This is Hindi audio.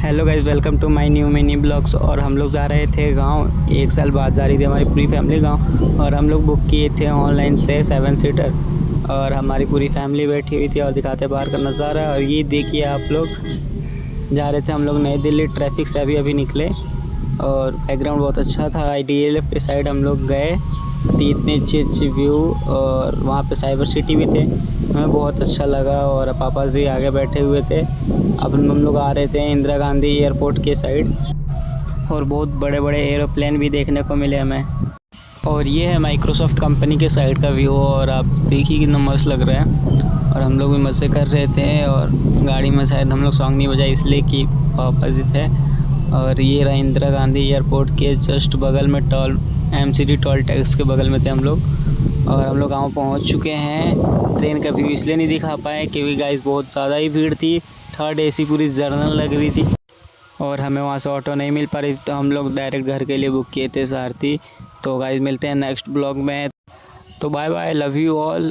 Hello guys, welcome to my new mini blogs. और हम लोग जा रहे थे गांव। 1 साल बाद जा रही थी हमारी पूरी फैमिली गांव। और हम लोग बुक किए थे ऑनलाइन से 7 सीटर। और हमारी पूरी फैमिली बैठी हुई थी और दिखाते बाहर का नज़ारा। और ये देखिए आप लोग, जा रहे थे हम लोग नई दिल्ली, ट्रैफिक से अभी अभी निकले। और बैकग्राउंड बहुत अच्छा था। DLF के साइड हम लोग गए, तो इतने अच्छे व्यू। और वहाँ पे साइबर सिटी भी थे, हमें बहुत अच्छा लगा। और पापा जी आगे बैठे हुए थे। अब हम लोग आ रहे थे इंदिरा गांधी एयरपोर्ट के साइड। और बहुत बड़े बड़े एरोप्लेन भी देखने को मिले हमें। और ये है माइक्रोसॉफ्ट कंपनी के साइड का व्यू। और आप देखिए कितना मस्त लग रहा है। और हम लोग भी मज़े कर रहे थे। और गाड़ी में शायद हम लोग सॉन्ग नहीं बजाए, इसलिए कि पापा जी थे। और ये रहा इंदिरा गांधी एयरपोर्ट के जस्ट बगल में टोल MCD टोल टैक्स के बगल में थे हम लोग। और हम लोग गाँव पहुंच चुके हैं। ट्रेन का व्यू इसलिए नहीं दिखा पाए क्योंकि गाइस बहुत ज़्यादा ही भीड़ थी। थर्ड AC पूरी जर्नल लग रही थी। और हमें वहाँ से ऑटो नहीं मिल पा रही, तो हम लोग डायरेक्ट घर के लिए बुक किए थे सारथी। तो गाइस मिलते हैं नेक्स्ट ब्लॉग में। तो bye bye, love you all.